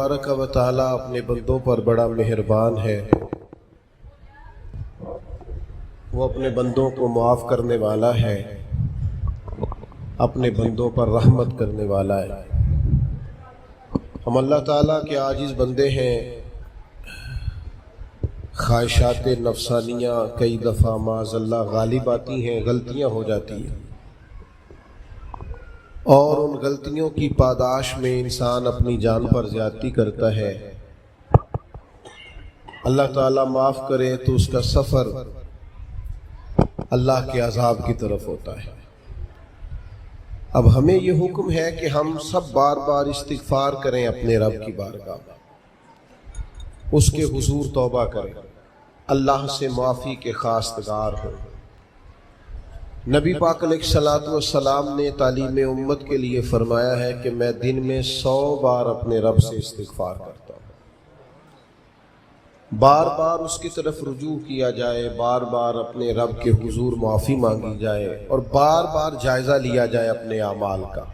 تبارک و تعالیٰ اپنے بندوں پر بڑا مہربان ہے، وہ اپنے بندوں کو معاف کرنے والا ہے، اپنے بندوں پر رحمت کرنے والا ہے۔ ہم اللہ تعالیٰ کے عاجز بندے ہیں، خواہشات نفسانیہ کئی دفعہ معاذ اللہ غالب آتی ہیں، غلطیاں ہو جاتی ہیں، اور ان غلطیوں کی پاداش میں انسان اپنی جان پر زیادتی کرتا ہے۔ اللہ تعالیٰ معاف کرے تو اس کا سفر اللہ کے عذاب کی طرف ہوتا ہے۔ اب ہمیں یہ حکم ہے کہ ہم سب بار بار استغفار کریں، اپنے رب کی بارگاہ میں اس کے حضور توبہ کریں، اللہ سے معافی کے خواستگار ہوں۔ نبی پاک علیہ الصلوۃ والسلام نے تعلیم امت کے لیے فرمایا ہے کہ میں دن میں 100 بار اپنے رب سے استغفار کرتا ہوں، بار بار اس کی طرف رجوع کیا جائے، بار بار اپنے رب کے حضور معافی مانگی جائے، اور بار بار جائزہ لیا جائے اپنے اعمال کا،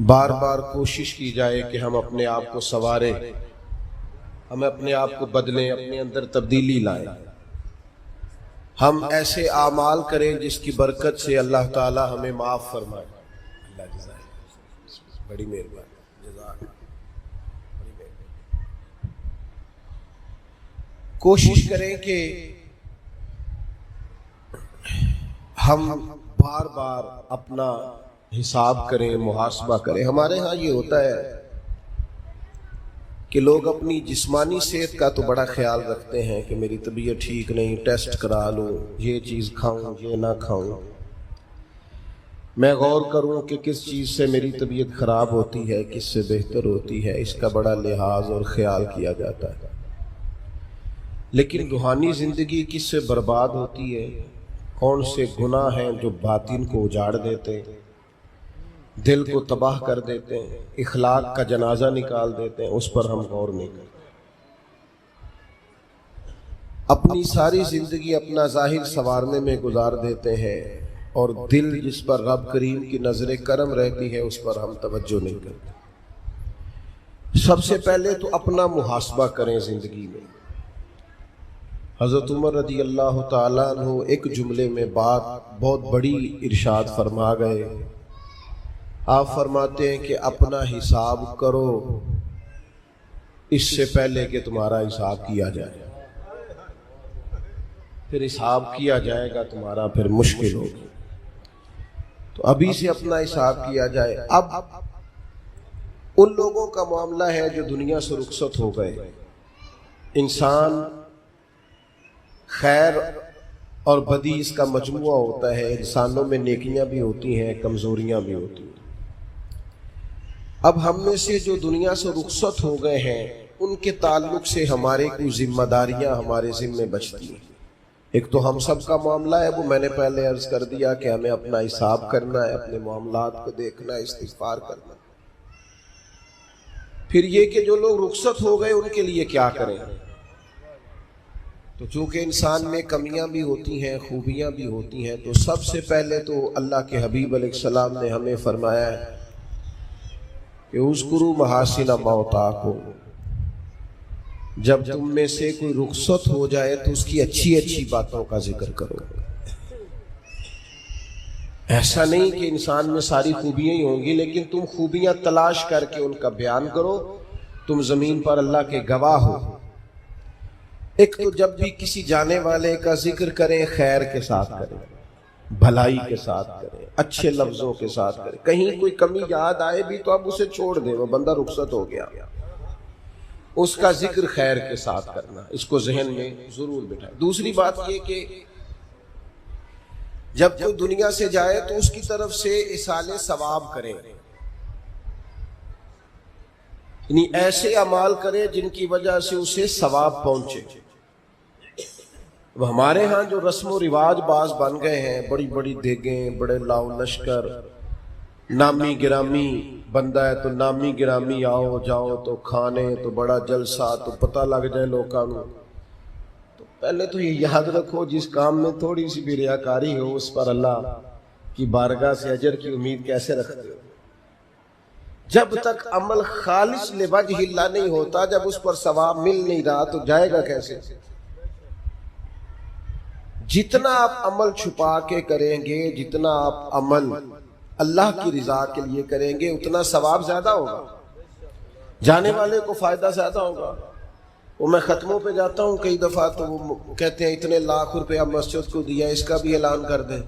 بار بار کوشش کی جائے کہ ہم اپنے آپ کو سنواریں، ہم اپنے آپ کو بدلیں، اپنے اندر تبدیلی لائیں، ہم ایسے اعمال کریں جس کی برکت سے اللہ تعالی ہمیں معاف فرمائے۔ اللہ جزائے بڑی مہربانی، جزاک بڑی مہربانی۔ کوشش کریں کہ ہم بار بار اپنا حساب کریں، محاسبہ کریں۔ ہمارے ہاں یہ ہوتا ہے کہ لوگ اپنی جسمانی صحت کا تو بڑا خیال رکھتے ہیں کہ میری طبیعت ٹھیک نہیں، ٹیسٹ کرا لوں، یہ چیز کھاؤں، یہ نہ کھاؤں، میں غور کروں کہ کس چیز سے میری طبیعت خراب ہوتی ہے، کس سے بہتر ہوتی ہے، اس کا بڑا لحاظ اور خیال کیا جاتا ہے۔ لیکن روحانی زندگی کس سے برباد ہوتی ہے؟ کون سے گناہ ہیں جو باطن کو اجاڑ دیتے ہیں، دل کو تباہ کر دیتے ہیں، اخلاق کا جنازہ نکال دیتے ہیں، اس پر ہم غور نہیں کرتے۔ اپنی ساری زندگی اپنا ظاہر سنوارنے میں گزار دیتے ہیں، اور دل جس پر رب کریم کی نظر کرم رہتی ہے اس پر ہم توجہ نہیں کرتے۔ سب سے پہلے تو اپنا محاسبہ کریں زندگی میں۔ حضرت عمر رضی اللہ تعالیٰ عنہ ایک جملے میں بات بہت بڑی ارشاد فرما گئے۔ آپ فرماتے ہیں کہ اپنا حساب کرو اس سے پہلے کہ تمہارا حساب کیا جائے، پھر حساب کیا جائے گا تمہارا پھر مشکل ہوگی، تو ابھی سے اپنا حساب کیا جائے۔ اب ان لوگوں کا معاملہ ہے جو دنیا سے رخصت ہو گئے۔ انسان خیر اور بدی اس کا مجموعہ ہوتا ہے، انسانوں میں نیکیاں بھی ہوتی ہیں، کمزوریاں بھی ہوتی ہیں۔ اب ہم میں سے جو دنیا سے رخصت ہو گئے ہیں ان کے تعلق سے ہمارے کوئی ذمہ داریاں ہمارے ذمہ بچتی ہیں۔ ایک تو ہم سب کا معاملہ ہے، وہ میں نے پہلے عرض کر دیا کہ ہمیں اپنا حساب کرنا ہے، اپنے معاملات کو دیکھنا ہے، استغفار کرنا ہے۔ پھر یہ کہ جو لوگ رخصت ہو گئے ان کے لیے کیا کریں؟ تو چونکہ انسان میں کمیاں بھی ہوتی ہیں، خوبیاں بھی ہوتی ہیں، تو سب سے پہلے تو اللہ کے حبیب علیہ السلام نے ہمیں فرمایا ہے کہ اذکروا محاسن موتاکم، جب تم میں سے کوئی رخصت ہو جائے تو اس کی اچھی اچھی باتوں کا ذکر کرو۔ ایسا نہیں کہ انسان میں ساری خوبیاں ہی ہوں گی، لیکن تم خوبیاں تلاش کر کے ان کا بیان کرو، تم زمین پر اللہ کے گواہ ہو۔ ایک تو جب بھی کسی جانے والے کا ذکر کریں خیر کے ساتھ کریں، بھلائی کے ساتھ کریں، اچھے لفظوں کے ساتھ کریں۔ کہیں کوئی کمی یاد آئے بھی تو اب اسے چھوڑ دیں، وہ بندہ رخصت ہو گیا، اس کا ذکر خیر کے ساتھ کرنا، اس کو ذہن میں ضرور بٹھائیں۔ دوسری بات یہ کہ جب کوئی دنیا سے جائے تو اس کی طرف سے ایصال ثواب کریں، یعنی ایسے اعمال کریں جن کی وجہ سے اسے ثواب پہنچے۔ اب ہمارے ہاں جو رسم و رواج بعض بن گئے ہیں، بڑی بڑی دیگیں، بڑے لاؤ لشکر، نامی گرامی بندہ ہے تو نامی گرامی آؤ جاؤ تو کھانے تو بڑا جلسہ تو پتہ لگ جائے لوکاں نوں۔ تو پہلے تو یہ یاد رکھو جس کام میں تھوڑی سی بھی ریاکاری ہو اس پر اللہ کی بارگاہ سے اجر کی امید کیسے رکھتے ہو؟ جب تک عمل خالص لوجہ اللہ نہیں ہوتا، جب اس پر ثواب مل نہیں رہا تو جائے گا کیسے؟ جتنا آپ عمل چھپا کے کریں گے، جتنا آپ عمل اللہ کی رضا کے لیے کریں گے، اتنا ثواب زیادہ ہوگا، جانے والے کو فائدہ زیادہ ہوگا۔ وہ میں ختموں پہ جاتا ہوں کئی دفعہ تو وہ کہتے ہیں اتنے لاکھ روپیہ مسجد کو دیا، اس کا بھی اعلان کر دیں،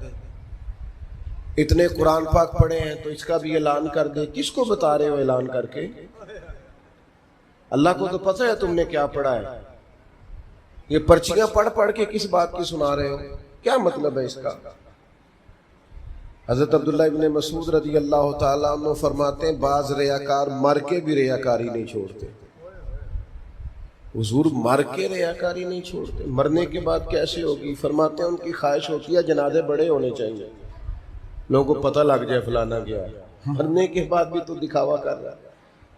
اتنے قرآن پاک پڑھے ہیں تو اس کا بھی اعلان کر دیں۔ کس کو بتا رہے ہو اعلان کر کے؟ اللہ کو تو پتہ ہے تم نے کیا پڑھا ہے، یہ پرچیاں پڑھ پڑھ کے کس بات کی سنا رہے ہو؟ کیا مطلب ہے اس کا؟ حضرت عبداللہ ابن مسعود رضی اللہ تعالیٰ عنہ فرماتے ہیں بعض ریاکار مر کے بھی ریاکاری نہیں چھوڑتے۔ حضور مر کے ریاکاری نہیں چھوڑتے، مرنے کے بعد کیسے ہوگی؟ فرماتے ہیں ان کی خواہش ہوتی ہے جنازے بڑے ہونے چاہیے، لوگوں کو پتہ لگ جائے فلانا گیا ہے، مرنے کے بعد بھی تو دکھاوا کر رہا ہے۔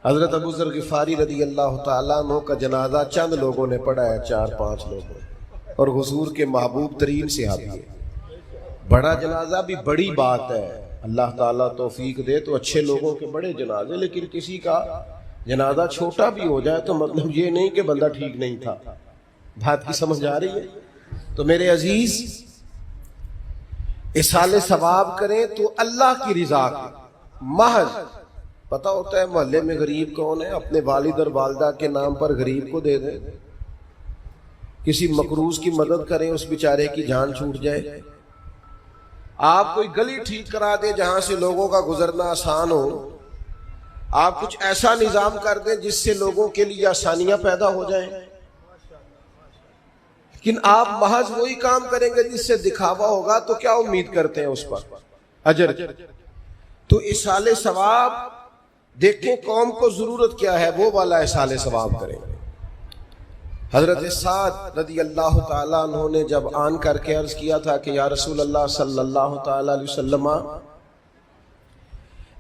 حضرت ابو ذر غفاری رضی اللہ تعالیٰ عنہ کا جنازہ چند لوگوں نے پڑھا ہے، 4-5 لوگوں، اور حضور کے محبوب ترین صحابی ہے۔ بڑا جنازہ بھی بڑی بات ہے، اللہ تعالیٰ توفیق دے تو اچھے لوگوں کے بڑے جنازے، لیکن کسی کا جنازہ چھوٹا بھی ہو جائے تو مطلب یہ نہیں کہ بندہ ٹھیک نہیں تھا۔ بات کی سمجھ آ رہی ہے؟ تو میرے عزیز، اصال ثواب کریں تو اللہ کی رضا کے محض پتہ ہوتا ہے محلے میں غریب کون ہے، اپنے والد اور والدہ کے نام پر غریب کو دے دیں، کسی مقروض کی مدد کریں، اس بیچارے کی جان چھوٹ جائے۔ آپ کوئی گلی ٹھیک کرا دیں جہاں سے لوگوں کا گزرنا آسان ہو، آپ کچھ ایسا نظام کر دیں جس سے لوگوں کے لیے آسانیاں پیدا ہو جائیں، لیکن آپ محض وہی کام کریں گے جس سے دکھاوا ہوگا تو کیا امید کرتے ہیں اس پر اجر؟ تو اصال ثواب دیکھیں قوم کو ضرورت کیا ہے، وہ والا اصال ثواب کریں۔ حضرت سعد رضی اللہ تعالیٰ عنہ نے جب آن کر کے عرض کیا تھا کہ یا رسول اللہ صلی اللہ تعالیٰ علیہ وسلم،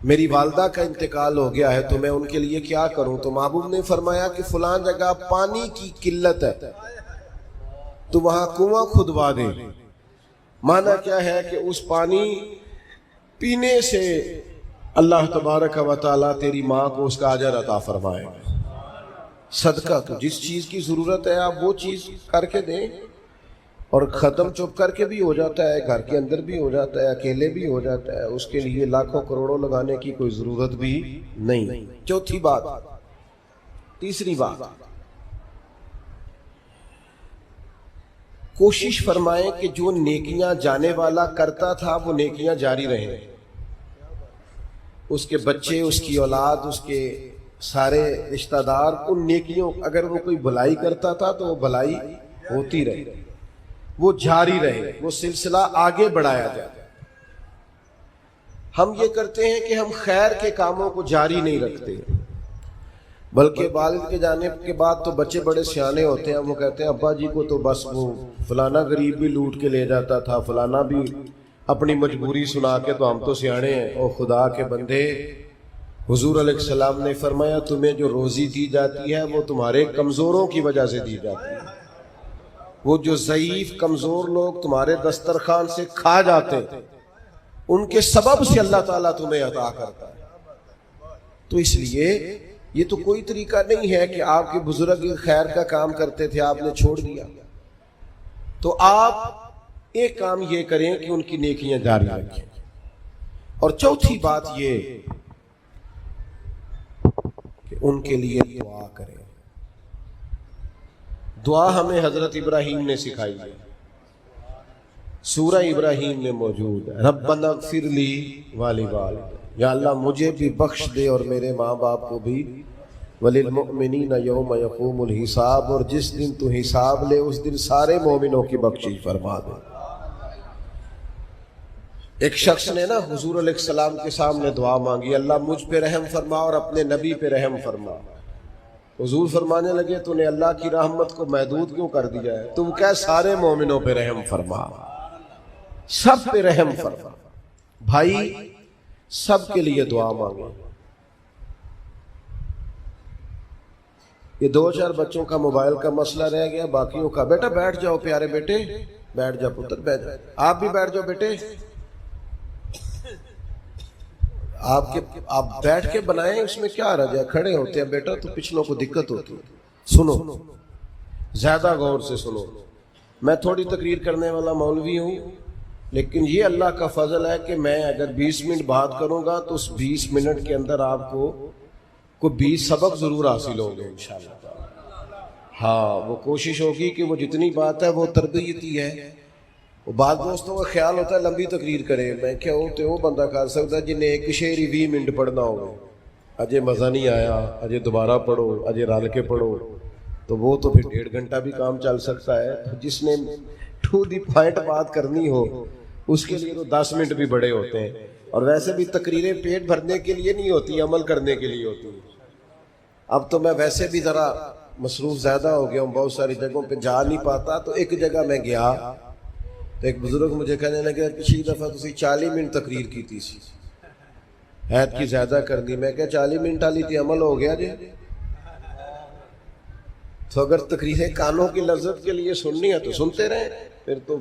میری والدہ کا انتقال ہو گیا ہے تو میں ان کے لیے کیا کروں؟ تو محبوب نے فرمایا کہ فلاں جگہ پانی کی قلت ہے تو وہاں کنواں کھدوا دے۔ معنی کیا ہے کہ اس پانی پینے سے اللہ تبارک و تعالیٰ تیری ماں کو اس کا اجر عطا فرمائے۔ صدقہ تو جس چیز کی ضرورت ہے آپ وہ چیز کر کے دیں، اور ختم چپ کر کے بھی ہو جاتا ہے، گھر کے اندر بھی ہو جاتا ہے، اکیلے بھی ہو جاتا ہے، اس کے لیے لاکھوں کروڑوں لگانے کی کوئی ضرورت بھی نہیں۔ چوتھی بات، تیسری بات، کوشش فرمائیں کہ جو نیکیاں جانے والا کرتا تھا وہ نیکیاں جاری رہیں، اس کے بچے، اس کی اولاد، اس کے سارے رشتہ دار ان نیکیوں، اگر وہ کوئی بھلائی کرتا تھا تو وہ بھلائی ہوتی رہے، وہ جاری رہے، وہ سلسلہ آگے بڑھایا جائے۔ ہم یہ کرتے ہیں کہ ہم خیر کے کاموں کو جاری نہیں رکھتے، بلکہ والد کے جانے کے بعد تو بچے بڑے سیانے ہوتے ہیں، وہ کہتے ہیں ابا جی کو تو بس وہ فلانا غریب بھی لوٹ کے لے جاتا تھا، فلانا بھی اپنی مجبوری سنا کے، تو ہم تو سیانے ہیں۔ او خدا کے بندے، حضور علیہ السلام نے فرمایا تمہیں جو روزی دی جاتی ہے وہ تمہارے کمزوروں کی وجہ سے دی جاتی ہے، وہ جو ضعیف کمزور لوگ تمہارے دسترخوان سے کھا جاتے ہیں ان کے سبب سے اللہ تعالیٰ تمہیں عطا کرتا ہے۔ تو اس لیے یہ تو کوئی طریقہ نہیں ہے کہ آپ کے بزرگ خیر کا کام کرتے تھے آپ نے چھوڑ دیا، تو آپ ایک کام یہ کریں کہ ان کی نیکیاں جاری رکھیں۔ اور چوتھی بات یہ کہ ان کے لیے دعا کریں۔ دعا ہمیں حضرت ابراہیم نے سکھائی ہے، سورہ ابراہیم میں موجود ہے، ربنا اغفر لی ولوالدی، یا اللہ مجھے بھی بخش دے اور میرے ماں باپ کو بھی، وللمؤمنین یوم یقوم الحساب، اور جس دن تو حساب لے اس دن سارے مومنوں کی بخشش فرما دے۔ ایک شخص نے نا حضور علیہ السلام کے سامنے دعا مانگی، اللہ مجھ پہ رحم فرما اور اپنے نبی پہ رحم فرما۔ حضور فرمانے لگے تو نے اللہ کی رحمت کو محدود کیوں کر دیا ہے؟ تم کہہ سارے مومنوں پہ رحم فرما، سب پہ رحم فرما۔ بھائی سب کے لیے دعا مانگو۔ یہ 2-4 بچوں کا موبائل کا مسئلہ رہ گیا، باقیوں کا بیٹا بیٹھ جاؤ، پیارے بیٹے بیٹھ جاؤ، پتر بیٹھ جاؤ، آپ بھی بیٹھ جاؤ بیٹے، آپ بیٹھ کے بنائیں، اس میں کیا رجا، کھڑے ہوتے ہیں بیٹا تو پچھلوں کو دقت ہوتی ہے. سنو، زیادہ غور سے سنو. میں تھوڑی تقریر کرنے والا مولوی ہوں، لیکن یہ اللہ کا فضل ہے کہ میں اگر 20 منٹ بات کروں گا تو اس 20 منٹ کے اندر آپ کو 20 سبق ضرور حاصل ہوں گے انشاءاللہ. ہاں، وہ کوشش ہوگی کہ وہ جتنی بات ہے وہ تربیتی ہے. وہ بعض دوستوں کا خیال ہوتا ہے لمبی تقریر کرے. میں کیا ہوتے وہ بندہ کر سکتا ہے جنہیں ایک شعر ہی 20 منٹ پڑھنا ہوگا. اجے مزہ نہیں آیا، اجے دوبارہ پڑھو، اجے رل کے پڑھو، تو وہ تو پھر 1.5 گھنٹہ بھی کام چل سکتا ہے. جس نے ٹو دی پوائنٹ بات کرنی ہو اس کے لیے تو 10 منٹ بھی بڑے ہوتے ہیں. اور ویسے بھی تقریریں پیٹ بھرنے کے لیے نہیں ہوتی، عمل کرنے کے لیے ہوتی. اب تو میں ویسے بھی ذرا مصروف زیادہ ہو گیا ہوں، بہت ساری جگہوں پہ جا نہیں پاتا. تو ایک جگہ میں گیا تو ایک بزرگ مجھے کہنے لگے پچھلی دفعہ تسی 40 منٹ تقریر کی تھی، حید کی زیادہ کر دی. میں کہا 40 منٹ والی تھی، عمل ہو گیا جی. تو اگر تقریریں کانوں کی لذت کے لیے سننی ہے تو سنتے رہیں، پھر تو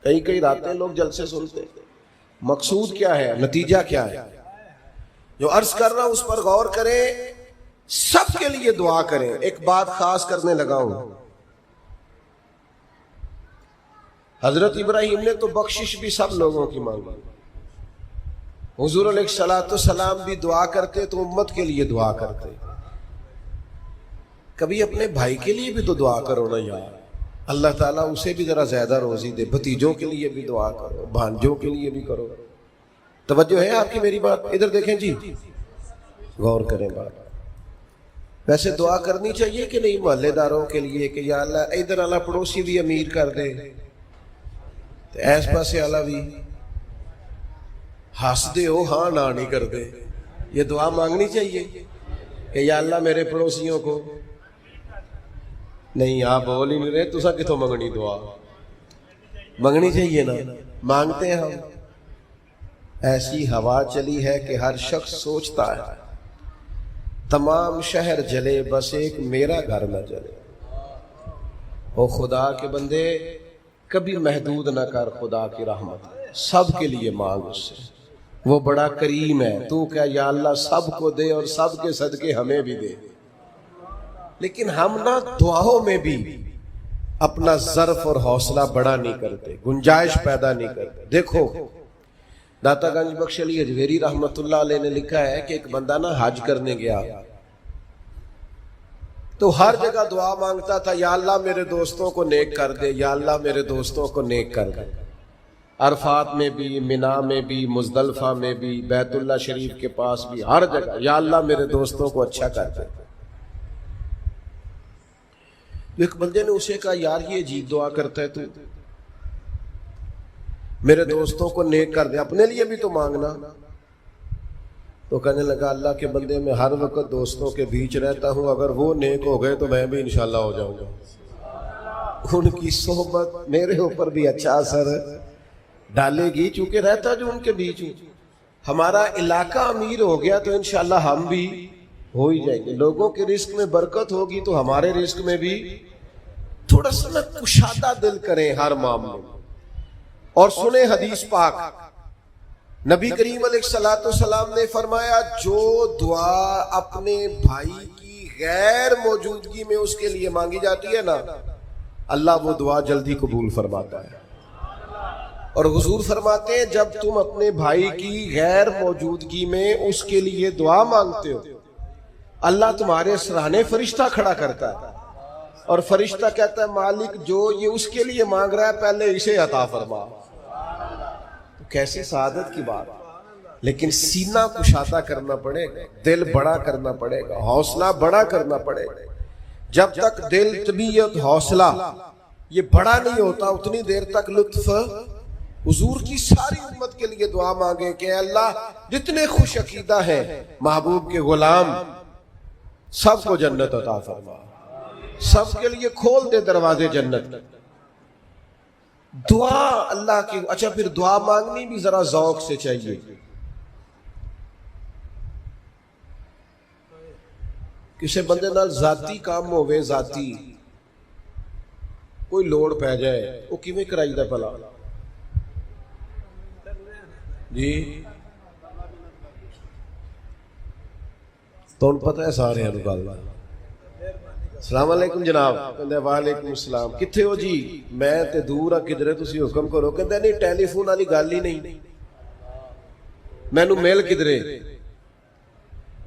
کئی راتیں لوگ جلسے سنتے. مقصود کیا ہے، نتیجہ کیا ہے؟ جو عرض کر رہا ہوں اس پر غور کریں، سب کے لیے دعا کریں. ایک بات خاص کرنے لگا ہوں، حضرت ابراہیم نے تو بخشش بھی سب لوگوں کی مانگی. حضور علیہ السلام بھی دعا کرتے تو امت کے لیے دعا کرتے. کبھی اپنے بھائی کے لیے بھی تو دعا کرو نا یار، اللہ تعالیٰ اسے بھی ذرا زیادہ روزی دے. بھتیجوں کے لیے بھی دعا کرو، بھانجوں کے لیے بھی کرو. توجہ ہے آپ کی میری بات؟ ادھر دیکھیں جی، غور کریں بات. ویسے دعا کرنی چاہیے کہ نہیں محلے داروں کے لیے کہ یا اللہ ادھر والا پڑوسی بھی امیر کر دے، ایس پاسے والا بھی ہنس دے ہو ہاں نہ نہیں کر دے. یہ دعا مانگنی چاہیے کہ یا اللہ میرے پڑوسیوں کو. نہیں آپ بول ہی نہیں رہے، تسا کتوں منگنی دعا؟ منگنی چاہیے نا، مانگتے ہیں ہم. ایسی ہوا چلی ہے کہ ہر شخص سوچتا ہے تمام شہر جلے بس ایک میرا گھر نہ جلے. او خدا کے بندے کبھی محدود نہ کر خدا کی رحمت، سب کے لیے مانگ اس سے. وہ بڑا کریم ہے. تو کیا یا اللہ سب کو دے اور سب کے صدقے ہمیں بھی دے. لیکن ہم نہ دعاؤں میں بھی اپنا ظرف اور حوصلہ بڑا نہیں کرتے، گنجائش پیدا نہیں کرتے. دیکھو داتا گنج بخش علی اجمیری رحمت اللہ علیہ نے لکھا ہے کہ ایک بندہ نا حج کرنے گیا تو ہر جگہ دعا مانگتا تھا، یا اللہ میرے دوستوں کو نیک کر دے، یا اللہ میرے دوستوں کو نیک کر دے. عرفات میں بھی، منا میں بھی، مزدلفہ میں بھی، بیت اللہ شریف کے پاس بھی، ہر جگہ یا اللہ میرے دوستوں کو اچھا کر دے. ایک بندے نے اسے کہا یار یہ عجیب دعا کرتا ہے تو، میرے دوستوں کو نیک کر دے، اپنے لیے بھی تو مانگنا. تو کہنے لگا اللہ کے بندے میں ہر وقت دوستوں کے بیچ رہتا ہوں، اگر وہ نیک ہو گئے تو میں بھی انشاءاللہ ہو جاؤں گا. ان کی صحبت میرے اوپر بھی اچھا اثر ڈالے گی چونکہ رہتا جو ان کے بیچ ہوں. ہمارا علاقہ امیر ہو گیا تو انشاءاللہ ہم بھی ہو ہی جائیں گے. لوگوں کے رزق میں برکت ہوگی تو ہمارے رزق میں بھی تھوڑا سا نا کشادہ دل کریں ہر معاملے میں. اور سنیں حدیث پاک، نبی کریم علیہ السلام نے فرمایا جو دعا اپنے بھائی کی غیر موجودگی میں اس کے لیے مانگی جاتی ہے نا، اللہ وہ دعا جلدی قبول فرماتا ہے. اور حضور فرماتے ہیں جب تم اپنے بھائی کی غیر موجودگی میں اس کے لیے دعا مانگتے ہو، اللہ تمہارے سرانے فرشتہ کھڑا کرتا ہے اور فرشتہ کہتا ہے مالک جو یہ اس کے لیے مانگ رہا ہے پہلے اسے عطا فرما. کیسی سعادت کی بات. لیکن سینہ کشادہ کرنا پڑے گا، دل بڑا کرنا پڑے گا، حوصلہ بڑا کرنا پڑے گا. جب تک دل، طبیعت، حوصلہ یہ بڑا نہیں ہوتا اتنی دیر تک لطف. حضور کی ساری امت کے لیے دعا مانگیں کہ اللہ جتنے خوش عقیدہ ہیں محبوب کے غلام سب کو جنت عطا فرما، سب کے لیے کھول دے دروازے جنت. دعا اللہ کی. اچھا پھر دعا مانگنی بھی ذرا ذوق سے چاہیے. کسی بندے نال ذاتی کام ہوئے، ذاتی کوئی لوڑ پہ جائے وہ کیویں کرائی دا بھلا جی؟ ਤੁਹਾਨੂੰ ਪਤਾ ਹੈ ਸਾਰਿਆਂ ਨੂੰ ਗੱਲ। ਸਲਾਮ ਅਲੈਕੁਮ ਜਨਾਬ। ਕਹਿੰਦਾ ਵਾਲੇਕੁਮ ਸਲਾਮ। ਕਿੱਥੇ ਹੋ ਜੀ? ਮੈਂ ਤੇ ਦੂਰ ਆ ਕਿਧਰੇ, ਤੁਸੀਂ ਹੁਕਮ ਕਰੋ। ਕਹਿੰਦਾ ਨਹੀਂ ਟੈਲੀਫੋਨ ਵਾਲੀ ਗੱਲ ਹੀ ਨਹੀਂ, ਮੈਨੂੰ ਮਿਲ ਕਿਧਰੇ।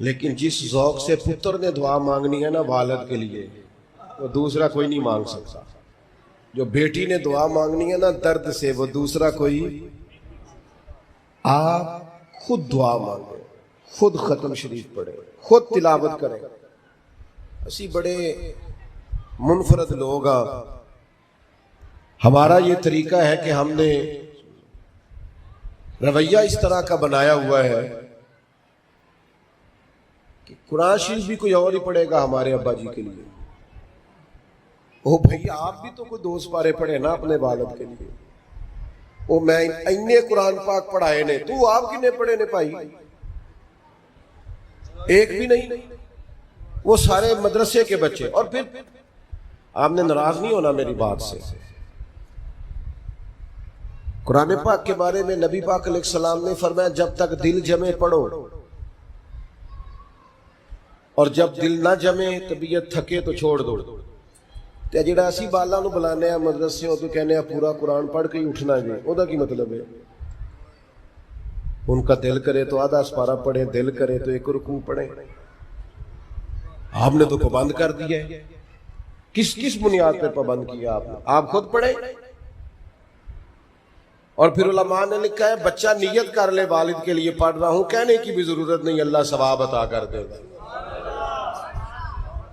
لیکن جس ذوق سے پتر نے دعا مانگنی ہے نا والد کے لیے، وہ دوسرا کوئی نہیں مانگ سکتا۔ جو بیٹی نے دعا مانگنی ہے نا درد سے، وہ دوسرا کوئی۔ آپ خود دعا مانگیں، خود ختم شریف پڑھیں، خود تلاوت کریں۔ اسی بڑے منفرد لوگ ہیں، ہمارا یہ طریقہ ہے کہ ہم نے رویہ اس طرح کا بنایا ہوا ہے کہ قرآن شریف بھی کوئی اور ہی پڑھے گا ہمارے ابا جی کے لیے۔ او بھئی آپ بھی تو کوئی 2 پارے پڑھے نا اپنے والد کے لیے۔ او میں اینے قرآن پاک پڑھائے نے، تو آپ کنے پڑھے نے بھائی؟ ایک بھی نہیں، وہ سارے مدرسے کے بچے۔ اور پھر آپ نے ناراض نہیں ہونا میری بات سے، قرآن پاک کے بارے میں نبی پاک علیہ السلام نے فرمایا جب تک دل جمے پڑھو، اور جب دل نہ جمے طبیعت تھکے تو چھوڑ دو۔ تے جڑا اسی بالا نو بلانے ہیں مدرسے تو کہنے ہیں پورا قرآن پڑھ کے ہی اٹھنا جی، او دا کی مطلب ہے؟ ان کا دل کرے تو آدھا سپارہ پڑھیں، دل کرے تو 1 رکوع پڑھیں۔ آپ نے تو پابند کر دیا ہے۔ کس بنیاد پہ پابند کیا آپ نے؟ آپ خود پڑھیں۔ اور پھر علماء نے لکھا ہے بچہ نیت کر لے والد کے لیے پڑھ رہا ہوں، کہنے کی بھی ضرورت نہیں، اللہ ثواب عطا کر دے گا۔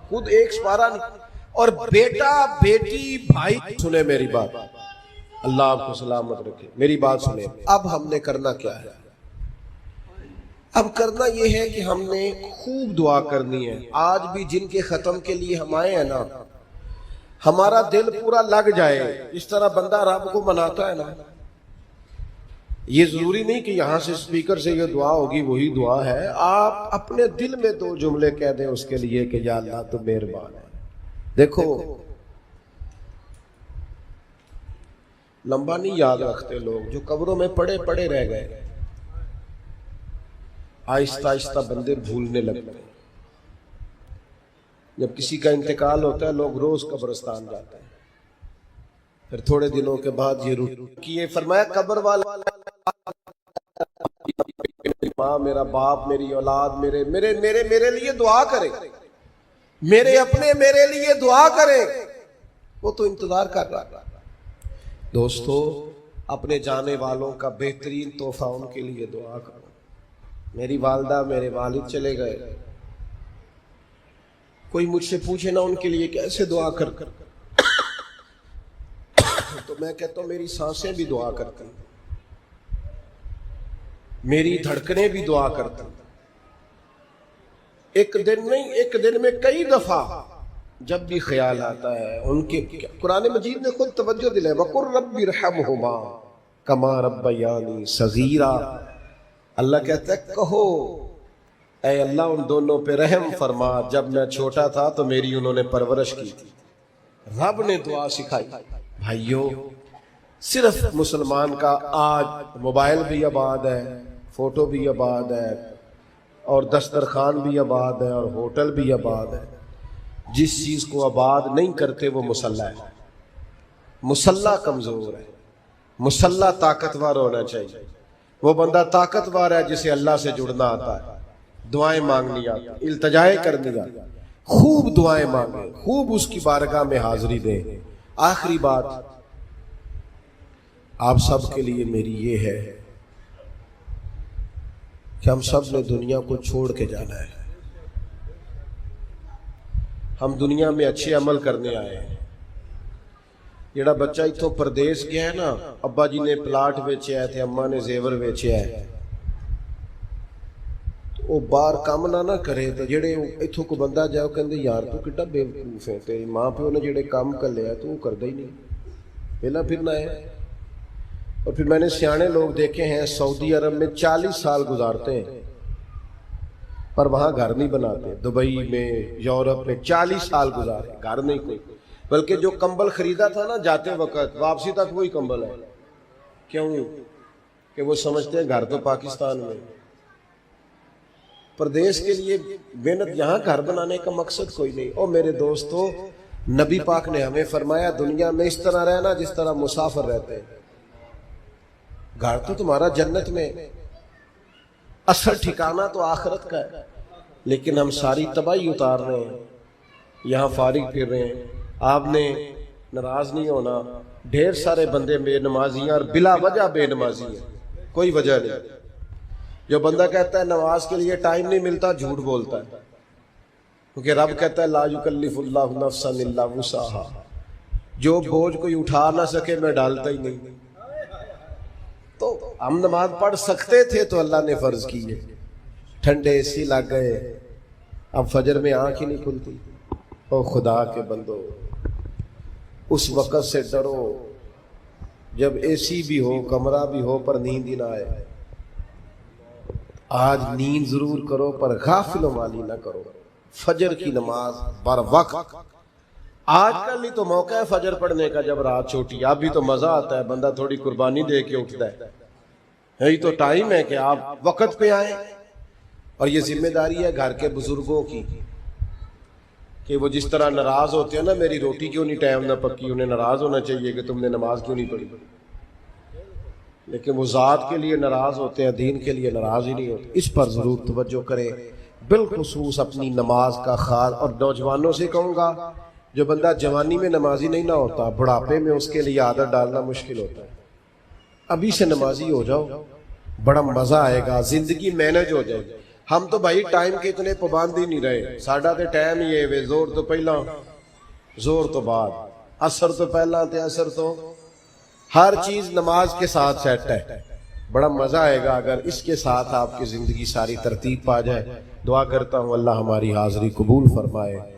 خود 1 سپارہ نہیں۔ اور بیٹا بیٹی بھائی سنے میری بات، اللہ آپ کو سلامت رکھے، میری بات سنے۔ اب ہم نے کرنا کیا ہے؟ اب کرنا یہ ہے کہ ہم نے خوب دعا کرنی ہے۔ آج بھی جن کے ختم کے لیے ہم آئے ہیں نا، ہمارا دل پورا لگ جائے، اس طرح بندہ رب کو مناتا ہے نا۔ یہ ضروری نہیں کہ یہاں سے اسپیکر سے یہ دعا ہوگی وہی دعا ہے، آپ اپنے دل میں 2 جملے کہہ دیں اس کے لیے کہ یا اللہ تو مہربان ہے۔ دیکھو لمبا نہیں یاد رکھتے لوگ، جو قبروں میں پڑے رہ گئے، آہستہ آہستہ بندے بھولنے لگتے ہیں۔ جب کسی کا انتقال ہوتا ہے لوگ روز قبرستان جاتے ہیں، پھر تھوڑے دنوں کے بعد یہ رکیے، فرمایا قبر والا ماں، میرا باپ، میری اولاد میرے لیے دعا کرے، میرے اپنے میرے لیے دعا کرے، وہ تو انتظار کر رہا۔ دوستو اپنے جانے والوں کا بہترین تحفہ ان کے لیے دعا کرو۔ میری والدہ میرے والد چلے گئے، کوئی مجھ سے پوچھے نا ان کے لیے کیسے دعا کر تو میں کہتا ہوں میری سانسیں بھی دعا کرتی ہیں، میری دھڑکنیں بھی دعا کرتی ہیں۔ ایک دن نہیں، ایک دن میں کئی دفعہ جب بھی خیال آتا ہے ان کے، قرآن مجید نے خود توجہ دلائی وَقُلْ رَبِّ ارْحَمْهُمَا كَمَا رَبَّيَانِي صَغِيرًا۔ اللہ کہتا ہے کہو اے اللہ ان دونوں پہ رحم فرما، جب میں چھوٹا تھا تو میری انہوں نے پرورش کی تھی۔ رب نے دعا سکھائی۔ بھائیو صرف مسلمان کا آج موبائل بھی آباد ہے، فوٹو بھی آباد ہے، اور دسترخوان بھی آباد ہے، اور ہوٹل بھی آباد ہے۔ جس چیز کو آباد نہیں کرتے وہ مسلح ہے۔ مسلح کمزور ہے، مسلح طاقتور ہونا چاہیے۔ وہ بندہ طاقتور ہے جسے اللہ سے جڑنا آتا ہے، دعائیں مانگنی آتی ہیں، التجائیں کرنی آتی ہیں، خوب دعائیں مانگیں، خوب اس کی بارگاہ میں حاضری دیں۔ آخری بات آپ سب کے لیے میری یہ ہے کہ ہم سب نے دنیا کو چھوڑ کے جانا ہے۔ ہم دنیا میں اچھے عمل کرنے آئے ہیں۔ جڑا بچہ اتھوں پردیس گیا ہے نا، ابا جی نے پلاٹ ویچیا ہے تھے، اماں نے زیور ویچیا ہے، وہ باہر کام نہ کرے تو جڑے اتھوں کو بندہ جائے کہندے یار تو کڈا بے وقوف ہے، تیری ماں پیو نے جڑے کام کر لیا تو وہ کردا ہی نہیں، پہلا پھرنا ہے۔ اور پھر میں نے سیانے لوگ دیکھے ہیں سعودی عرب میں 40 سال گزارتے ہیں پر وہاں گھر نہیں بناتے، دبئی میں، یورپ میں 40 سال گزارے، گھر نہیں کوئی، بلکہ جو کمبل خریدا تھا نا جاتے وقت واپسی تک وہی کمبل ہے۔ کیوں؟ کہ وہ سمجھتے ہیں گھر تو پاکستان میں۔ پردیس کے لیے محنت، یہاں گھر بنانے کا مقصد کوئی نہیں۔ اور میرے دوستو نبی پاک نے ہمیں فرمایا دنیا میں اس طرح رہنا جس طرح مسافر رہتے ہیں۔ گھر تو تمہارا جنت میں، اصل ٹھکانہ تو آخرت کا ہے۔ لیکن ہم ساری تباہی اتار رہے ہیں، یہاں فارغ پھر رہے ہیں۔ آپ نے ناراض نہیں ہونا، ڈھیر سارے بندے بے نمازی ہیں اور بلا وجہ بے نمازی ہیں، کوئی وجہ نہیں۔ جو بندہ کہتا ہے نماز کے لیے ٹائم نہیں ملتا، جھوٹ بولتا ہے، کیونکہ رب کہتا ہے لا یکلف اللہ نفسا الا وسعها، جو بوجھ کوئی اٹھا نہ سکے میں ڈالتا ہی نہیں۔ تو ہم نماز پڑھ سکتے تھے تو اللہ نے فرض کی ہے، ٹھنڈے اے سی لگ گئے، اب فجر میں آنکھ ہی نہیں کھلتی۔ او خدا کے بندو، اس وقت سے ڈرو جب اے سی بھی ہو، کمرہ بھی ہو، پر نیند ہی نہ آئے۔ آج نیند ضرور کرو پر غافل و مالی نہ کرو۔ فجر کی نماز بر وقت، آج کل ہی تو موقع ہے فجر پڑھنے کا جب رات چھوٹی، اب بھی تو مزہ آتا ہے، بندہ تھوڑی قربانی دے کے اٹھتا ہے، یہی تو ٹائم ہے کہ آپ وقت پہ آئیں۔ اور یہ ذمہ داری ہے گھر کے بزرگوں کی کہ وہ جس طرح ناراض ہوتے ہیں نا میری روٹی کیوں نہیں ٹائم نہ پکی، انہیں ناراض ہونا چاہیے کہ تم نے نماز کیوں نہیں پڑھی، لیکن وہ ذات کے لیے ناراض ہوتے ہیں، دین کے لیے ناراض ہی نہیں ہوتے۔ اس پر ضرور توجہ کریں، بالخصوص اپنی نماز کا خیال۔ اور نوجوانوں سے کہوں گا، جو بندہ جوانی میں نمازی نہیں نہ ہوتا، بڑھاپے میں اس کے لیے عادت ڈالنا مشکل ہوتا ہے۔ ابھی سے نمازی ہو جاؤ، بڑا مزہ آئے گا، زندگی مینج ہو جائے گی۔ ہم تو بھائی ٹائم کے اتنے پابند ہی نہیں رہے، ساڈا تے ٹائم ہی ہے، زور تو پہلا زور تو بعد، عصر تو پہلا تے عصر تو، ہر چیز نماز کے ساتھ سیٹ ہے۔ بڑا مزہ آئے گا اگر اس کے ساتھ آپ کی زندگی ساری ترتیب پا جائے۔ دعا کرتا ہوں اللہ ہماری حاضری قبول فرمائے۔